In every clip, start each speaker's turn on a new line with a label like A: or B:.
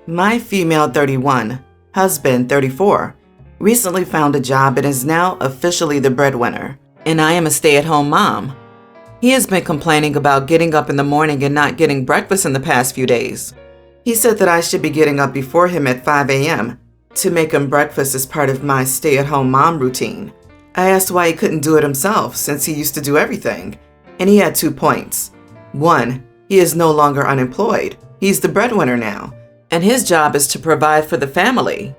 A: My female 31, husband 34, recently found a job and is now officially the breadwinner, and I am a stay-at-home mom. He has been complaining about getting up in the morning and not getting breakfast in the past few days. He said that I should be getting up before him at 5 a.m. to make him breakfast as part of my stay-at-home mom routine. I asked why he couldn't do it himself since he used to do everything, and he had 2 points. 1, he is no longer unemployed. He's the breadwinner now, and his job is to provide for the family.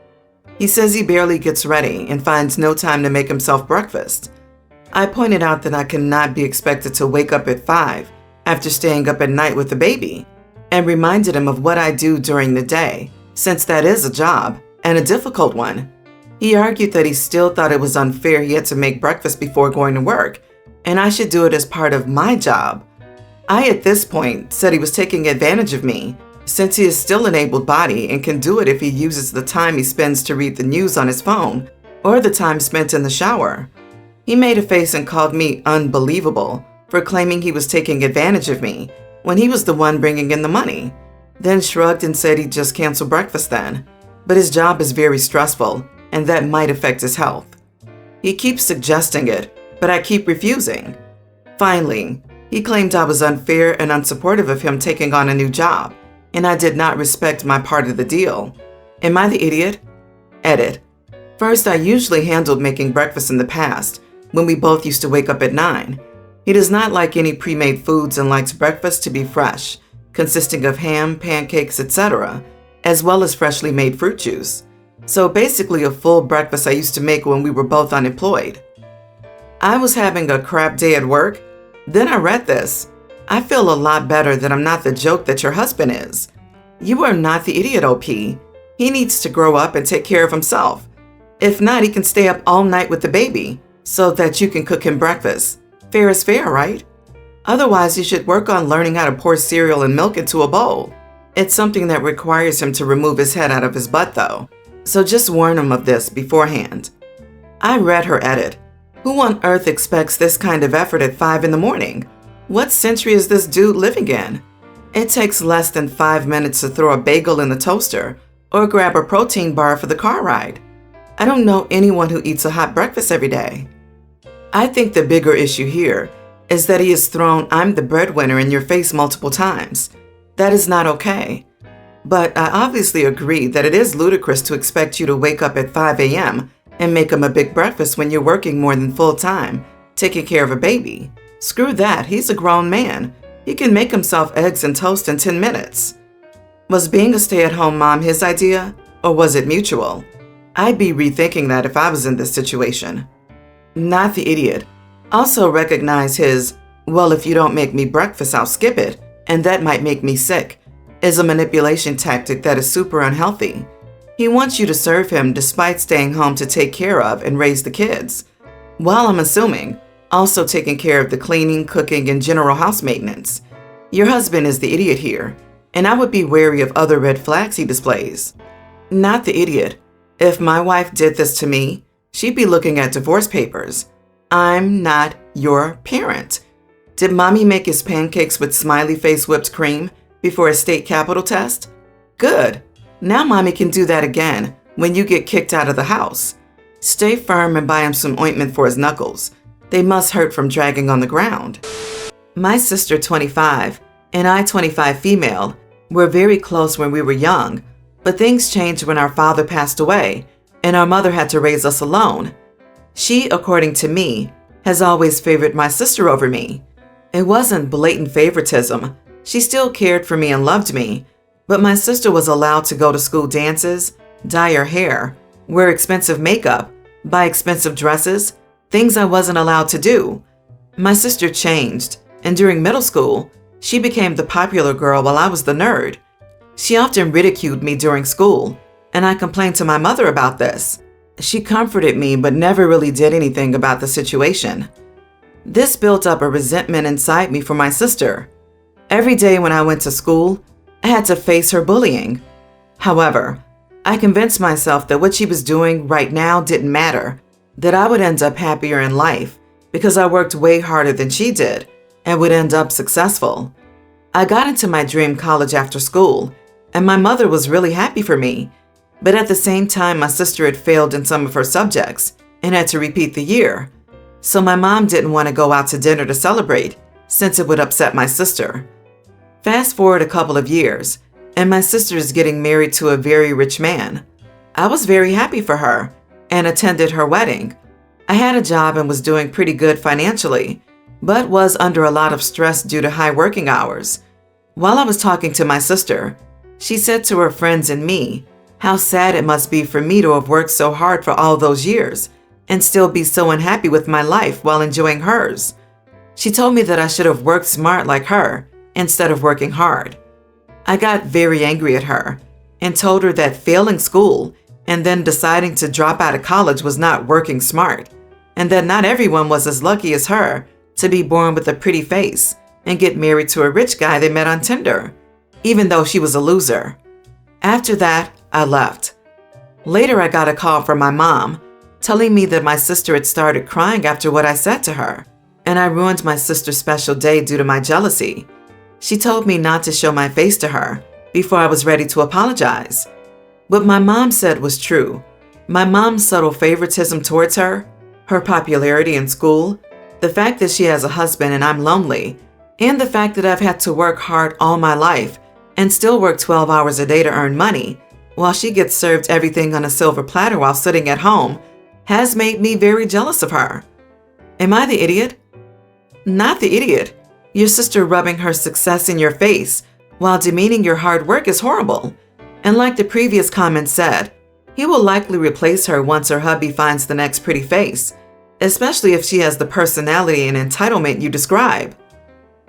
A: He says he barely gets ready and finds no time to make himself breakfast. I pointed out that I cannot be expected to wake up at 5 after staying up at night with the baby, and reminded him of what I do during the day, since that is a job, and a difficult one. He argued that he still thought it was unfair he had to make breakfast before going to work, and I should do it as part of my job. I, at this point, said he was taking advantage of me, since he is still an able-bodied and can do it if he uses the time he spends to read the news on his phone, or the time spent in the shower. He made a face and called me unbelievable for claiming he was taking advantage of me when he was the one bringing in the money, then shrugged and said he'd just cancel breakfast then. But his job is very stressful, and that might affect his health. He keeps suggesting it, but I keep refusing. Finally, he claimed I was unfair and unsupportive of him taking on a new job, and I did not respect my part of the deal. Am I the idiot? Edit. First, I usually handled making breakfast in the past, when we both used to wake up at 9. He does not like any pre-made foods and likes breakfast to be fresh, consisting of ham, pancakes, etc., as well as freshly made fruit juice. So basically a full breakfast I used to make when we were both unemployed. I was having a crap day at work. Then I read this. I feel a lot better that I'm not the joke that your husband is. You are not the idiot, OP. He needs to grow up and take care of himself. If not, he can stay up all night with the baby so that you can cook him breakfast. Fair is fair, right? Otherwise, you should work on learning how to pour cereal and milk into a bowl. It's something that requires him to remove his head out of his butt, though. So just warn him of this beforehand. I read her edit. Who on earth expects this kind of effort at 5 in the morning? What century is this dude living in? It takes less than 5 minutes to throw a bagel in the toaster or grab a protein bar for the car ride. I don't know anyone who eats a hot breakfast every day. I think the bigger issue here is that he has thrown "I'm the breadwinner" in your face multiple times. That is not okay. But I obviously agree that it is ludicrous to expect you to wake up at 5 a.m. and make him a big breakfast when you're working more than full time, taking care of a baby. Screw that, he's a grown man. He can make himself eggs and toast in 10 minutes. Was being a stay-at-home mom his idea, or was it mutual? I'd be rethinking that if I was in this situation. Not the idiot. Also recognize his, "well, if you don't make me breakfast, I'll skip it, and that might make me sick," is a manipulation tactic that is super unhealthy. He wants you to serve him despite staying home to take care of and raise the kids, while I'm assuming also taking care of the cleaning, cooking, and general house maintenance. Your husband is the idiot here, and I would be wary of other red flags he displays. Not the idiot. If my wife did this to me, she'd be looking at divorce papers. I'm not your parent. Did mommy make his pancakes with smiley face whipped cream before a state capitol test? Good. Now mommy can do that again when you get kicked out of the house. Stay firm and buy him some ointment for his knuckles. They must hurt from dragging on the ground. My sister, 25, and I, 25 female, were very close when we were young, but things changed when our father passed away and our mother had to raise us alone. She, according to me, has always favored my sister over me. It wasn't blatant favoritism. She still cared for me and loved me, but my sister was allowed to go to school dances, dye her hair, wear expensive makeup, buy expensive dresses, things I wasn't allowed to do. My sister changed, and during middle school, she became the popular girl while I was the nerd. She often ridiculed me during school, and I complained to my mother about this. She comforted me but never really did anything about the situation. This built up a resentment inside me for my sister. Every day when I went to school, I had to face her bullying. However, I convinced myself that what she was doing right now didn't matter, that I would end up happier in life because I worked way harder than she did and would end up successful. I got into my dream college after school, and my mother was really happy for me. But at the same time, my sister had failed in some of her subjects and had to repeat the year. So my mom didn't want to go out to dinner to celebrate, since it would upset my sister. Fast forward a couple of years, and my sister is getting married to a very rich man. I was very happy for her and attended her wedding. I had a job and was doing pretty good financially, but was under a lot of stress due to high working hours. While I was talking to my sister, she said to her friends and me how sad it must be for me to have worked so hard for all those years and still be so unhappy with my life while enjoying hers. She told me that I should have worked smart like her instead of working hard. I got very angry at her and told her that failing school and then deciding to drop out of college was not working smart, and that not everyone was as lucky as her to be born with a pretty face and get married to a rich guy they met on Tinder, even though she was a loser. After that, I left. Later, I got a call from my mom telling me that my sister had started crying after what I said to her, and I ruined my sister's special day due to my jealousy. She told me not to show my face to her before I was ready to apologize. What my mom said was true. My mom's subtle favoritism towards her, her popularity in school, the fact that she has a husband and I'm lonely, and the fact that I've had to work hard all my life and still work 12 hours a day to earn money, while she gets served everything on a silver platter while sitting at home, has made me very jealous of her. Am I the idiot? Not the idiot. Your sister rubbing her success in your face while demeaning your hard work is horrible. And like the previous comment said, he will likely replace her once her hubby finds the next pretty face, especially if she has the personality and entitlement you describe.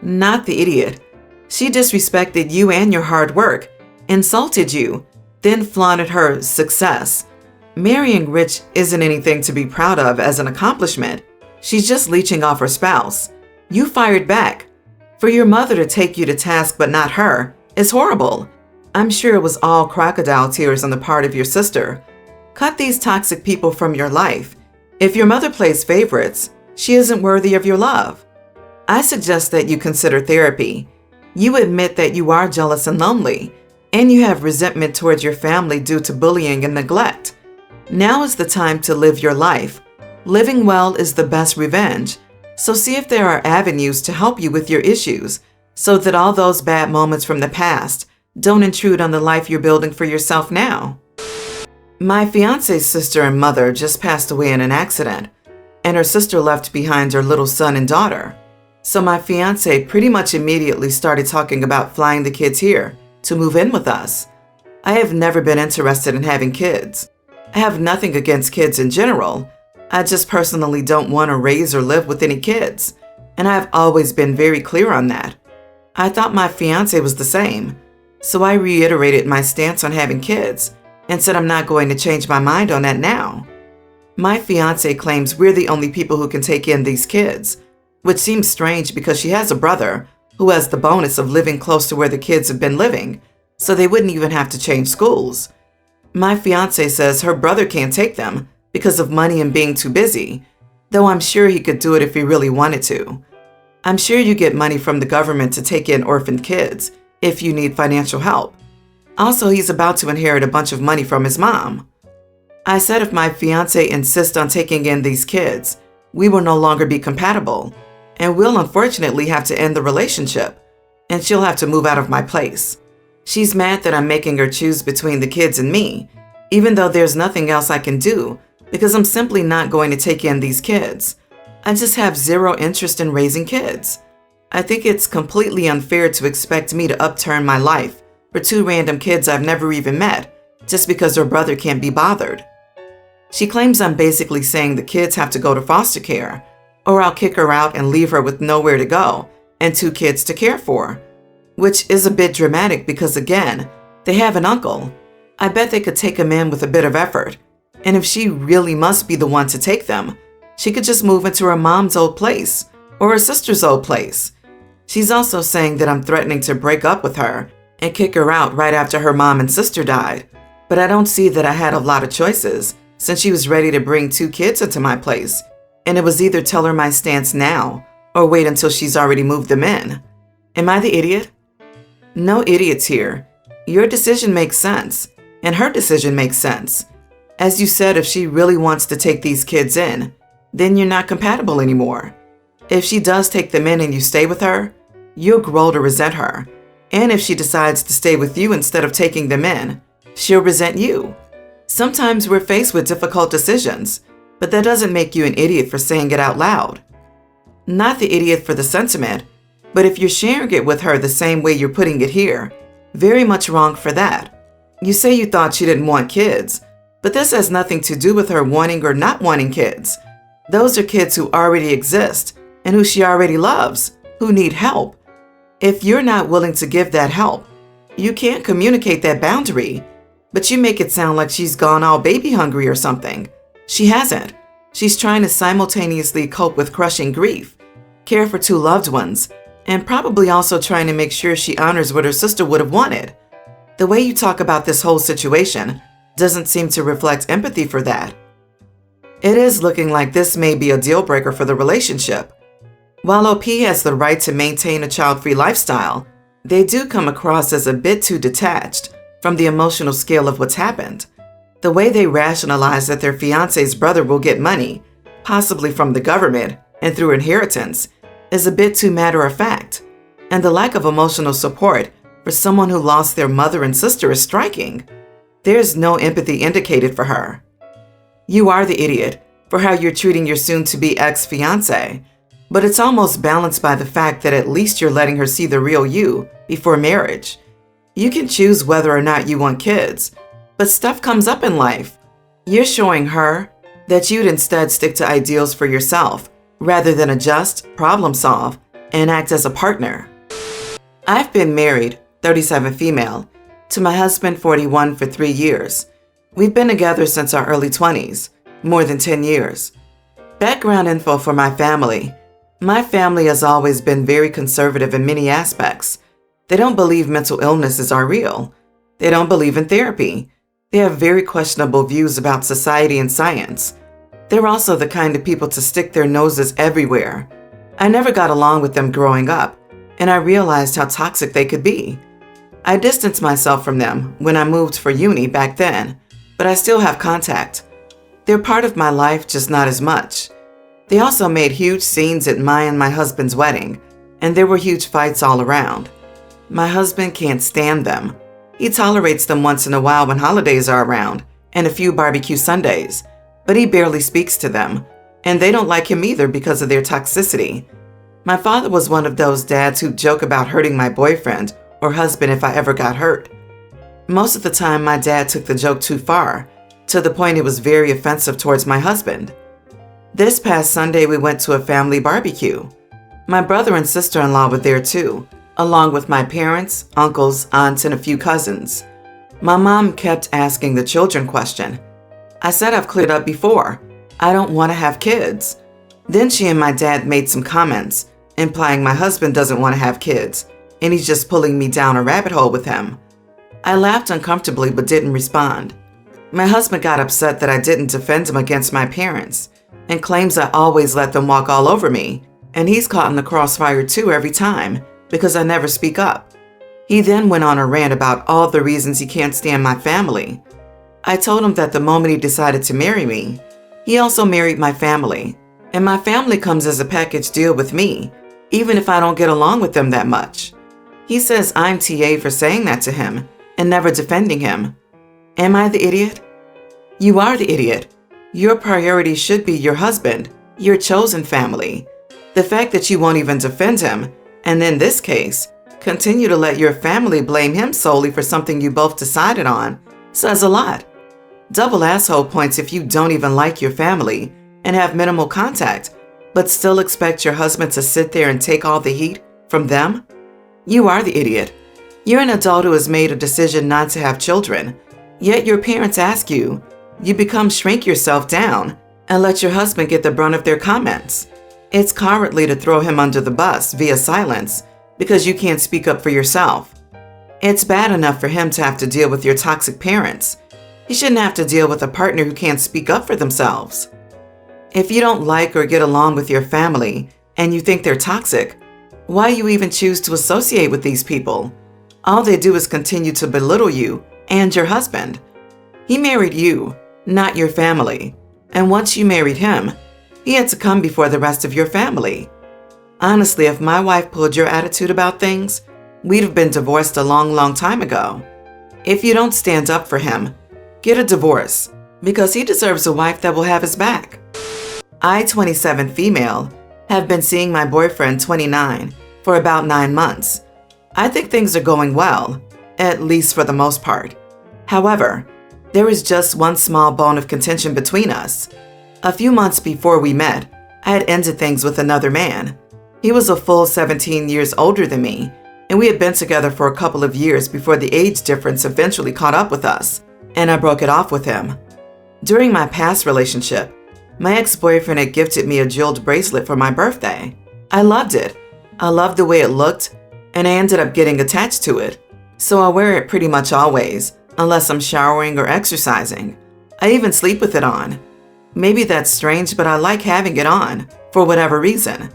A: Not the idiot. She disrespected you and your hard work, insulted you, then flaunted her success. Marrying rich isn't anything to be proud of as an accomplishment. She's just leeching off her spouse. You fired back. For your mother to take you to task but not her is horrible. I'm sure it was all crocodile tears on the part of your sister. Cut these toxic people from your life. If your mother plays favorites, she isn't worthy of your love. I suggest that you consider therapy. You admit that you are jealous and lonely, and you have resentment towards your family due to bullying and neglect. Now is the time to live your life. Living well is the best revenge. So see if there are avenues to help you with your issues so that all those bad moments from the past don't intrude on the life you're building for yourself now. My fiance's sister and mother just passed away in an accident, and her sister left behind her little son and daughter. So my fiance pretty much immediately started talking about flying the kids here to move in with us. I have never been interested in having kids. I have nothing against kids in general. I just personally don't want to raise or live with any kids, and I've always been very clear on that. I thought my fiance was the same, so I reiterated my stance on having kids and said I'm not going to change my mind on that now. My fiance claims we're the only people who can take in these kids, which seems strange because she has a brother who has the bonus of living close to where the kids have been living, so they wouldn't even have to change schools. My fiance says her brother can't take them because of money and being too busy, though I'm sure he could do it if he really wanted to. I'm sure you get money from the government to take in orphaned kids if you need financial help. Also, he's about to inherit a bunch of money from his mom. I said if my fiance insists on taking in these kids, we will no longer be compatible, and we'll unfortunately have to end the relationship, and she'll have to move out of my place. She's mad that I'm making her choose between the kids and me, even though there's nothing else I can do because I'm simply not going to take in these kids. I just have zero interest in raising kids. I think it's completely unfair to expect me to upturn my life for two random kids I've never even met just because her brother can't be bothered. She claims I'm basically saying the kids have to go to foster care, or I'll kick her out and leave her with nowhere to go and two kids to care for, which is a bit dramatic because, again, they have an uncle. I bet they could take him in with a bit of effort, and if she really must be the one to take them, she could just move into her mom's old place or her sister's old place. She's also saying that I'm threatening to break up with her and kick her out right after her mom and sister died, but I don't see that I had a lot of choices since she was ready to bring two kids into my place, and it was either tell her my stance now or wait until she's already moved them in. Am I the idiot? No idiots here. Your decision makes sense, and her decision makes sense. As you said, if she really wants to take these kids in, then you're not compatible anymore. If she does take them in and you stay with her, you'll grow to resent her. And if she decides to stay with you instead of taking them in, she'll resent you. Sometimes we're faced with difficult decisions, but that doesn't make you an idiot for saying it out loud. Not the idiot for the sentiment, but if you're sharing it with her the same way you're putting it here, very much wrong for that. You say you thought she didn't want kids, but this has nothing to do with her wanting or not wanting kids. Those are kids who already exist and who she already loves, who need help. If you're not willing to give that help, you can't communicate that boundary, but you make it sound like she's gone all baby hungry or something. She hasn't. She's trying to simultaneously cope with crushing grief, care for two loved ones, and probably also trying to make sure she honors what her sister would have wanted. The way you talk about this whole situation doesn't seem to reflect empathy for that. It is looking like this may be a deal breaker for the relationship. While OP has the right to maintain a child-free lifestyle, they do come across as a bit too detached from the emotional scale of what's happened. The way they rationalize that their fiance's brother will get money, possibly from the government and through inheritance, is a bit too matter-of-fact, and the lack of emotional support for someone who lost their mother and sister is striking. There's no empathy indicated for her. You are the idiot for how you're treating your soon-to-be ex-fiance, but it's almost balanced by the fact that at least you're letting her see the real you before marriage. You can choose whether or not you want kids, but stuff comes up in life. You're showing her that you'd instead stick to ideals for yourself rather than adjust, problem solve, and act as a partner. I've been married, 37 female, to my husband, 41, for 3 years. We've been together since our early 20s, more than 10 years. Background info for my family. My family has always been very conservative in many aspects. They don't believe mental illnesses are real. They don't believe in therapy. They have very questionable views about society and science. They're also the kind of people to stick their noses everywhere. I never got along with them growing up, and I realized how toxic they could be. I distanced myself from them when I moved for uni back then, but I still have contact. They're part of my life, just not as much. They also made huge scenes at my and my husband's wedding, and there were huge fights all around. My husband can't stand them. He tolerates them once in a while when holidays are around, and a few barbecue Sundays, but he barely speaks to them, and they don't like him either because of their toxicity. My father was one of those dads who joke about hurting my boyfriend or husband if I ever got hurt. Most of the time, my dad took the joke too far, to the point it was very offensive towards my husband. This past Sunday, we went to a family barbecue. My brother and sister-in-law were there too, along with my parents, uncles, aunts, and a few cousins. My mom kept asking the children question. I said I've cleared up before. I don't want to have kids. Then she and my dad made some comments, implying my husband doesn't want to have kids, and he's just pulling me down a rabbit hole with him. I laughed uncomfortably but didn't respond. My husband got upset that I didn't defend him against my parents, and claims I always let them walk all over me, and he's caught in the crossfire too every time, because I never speak up. He then went on a rant about all the reasons he can't stand my family. I told him that the moment he decided to marry me, he also married my family, and my family comes as a package deal with me, even if I don't get along with them that much. He says I'm TA for saying that to him and never defending him. Am I the idiot? You are the idiot. Your priority should be your husband, your chosen family. The fact that you won't even defend him, and in this case, continue to let your family blame him solely for something you both decided on, says a lot. Double asshole points if you don't even like your family and have minimal contact, but still expect your husband to sit there and take all the heat from them? You are the idiot. You're an adult who has made a decision not to have children, yet your parents ask you. You become shrink yourself down and let your husband get the brunt of their comments. It's cowardly to throw him under the bus via silence because you can't speak up for yourself. It's bad enough for him to have to deal with your toxic parents. He shouldn't have to deal with a partner who can't speak up for themselves. If you don't like or get along with your family and you think they're toxic, why you even choose to associate with these people? All they do is continue to belittle you and your husband. He married you, not your family. And once you married him, he had to come before the rest of your family. Honestly, if my wife pulled your attitude about things, we'd have been divorced a long, long time ago. If you don't stand up for him, get a divorce, because he deserves a wife that will have his back. I, 27 female, have been seeing my boyfriend, 29, for about 9 months. I think things are going well, at least for the most part. However, there is just one small bone of contention between us. A few months before we met, I had ended things with another man. He was a full 17 years older than me, and we had been together for a couple of years before the age difference eventually caught up with us, and I broke it off with him. During my past relationship, my ex-boyfriend had gifted me a jeweled bracelet for my birthday. I loved it. I loved the way it looked, and I ended up getting attached to it. So I wear it pretty much always, unless I'm showering or exercising. I even sleep with it on. Maybe that's strange, but I like having it on, for whatever reason.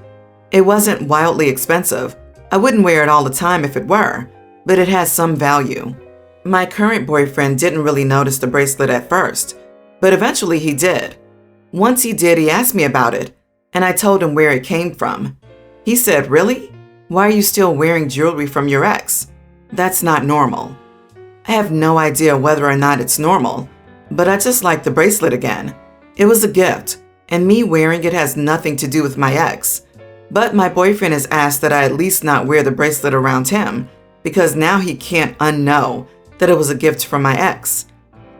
A: It wasn't wildly expensive. I wouldn't wear it all the time if it were, but it has some value. My current boyfriend didn't really notice the bracelet at first, but eventually he did. Once he did, he asked me about it, and I told him where it came from. He said, "Really? Why are you still wearing jewelry from your ex? That's not normal." I have no idea whether or not it's normal, but I just like the bracelet again. It was a gift, and me wearing it has nothing to do with my ex. But my boyfriend has asked that I at least not wear the bracelet around him, because now he can't unknow that it was a gift from my ex.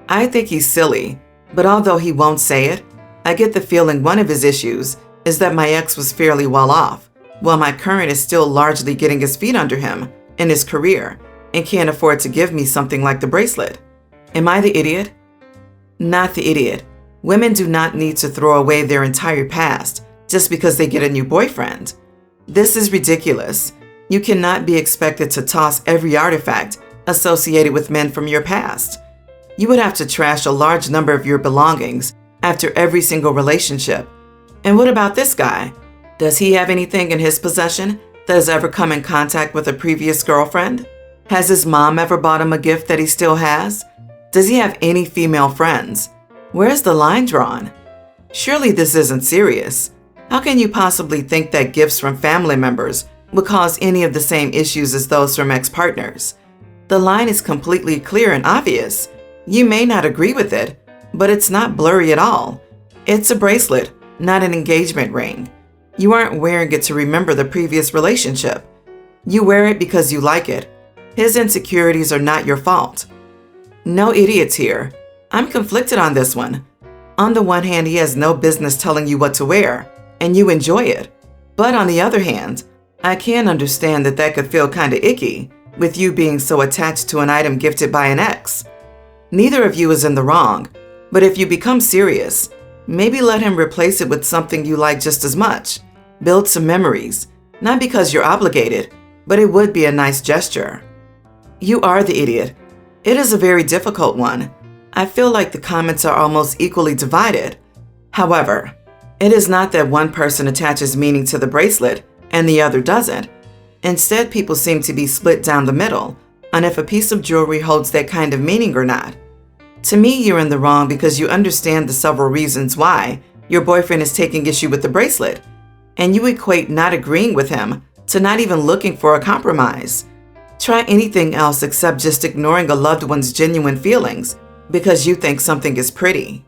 A: I think he's silly, but although he won't say it, I get the feeling one of his issues is that my ex was fairly well off, while my current is still largely getting his feet under him in his career and can't afford to give me something like the bracelet. Am I the idiot? Not the idiot. Women do not need to throw away their entire past just because they get a new boyfriend. This is ridiculous. You cannot be expected to toss every artifact associated with men from your past. You would have to trash a large number of your belongings after every single relationship. And what about this guy? Does he have anything in his possession that has ever come in contact with a previous girlfriend? Has his mom ever bought him a gift that he still has? Does he have any female friends? Where's the line drawn? Surely this isn't serious. How can you possibly think that gifts from family members would cause any of the same issues as those from ex-partners? The line is completely clear and obvious. You may not agree with it, but it's not blurry at all. It's a bracelet, not an engagement ring. You aren't wearing it to remember the previous relationship. You wear it because you like it. His insecurities are not your fault. No idiots here. I'm conflicted on this one. On the one hand, he has no business telling you what to wear, and you enjoy it. But on the other hand, I can understand that that could feel kinda icky, with you being so attached to an item gifted by an ex. Neither of you is in the wrong, but if you become serious, maybe let him replace it with something you like just as much. Build some memories, not because you're obligated, but it would be a nice gesture. You are the idiot. It is a very difficult one. I feel like the comments are almost equally divided. However, it is not that one person attaches meaning to the bracelet and the other doesn't. Instead, people seem to be split down the middle on if a piece of jewelry holds that kind of meaning or not. To me, you're in the wrong because you understand the several reasons why your boyfriend is taking issue with the bracelet, and you equate not agreeing with him to not even looking for a compromise. Try anything else except just ignoring a loved one's genuine feelings because you think something is pretty.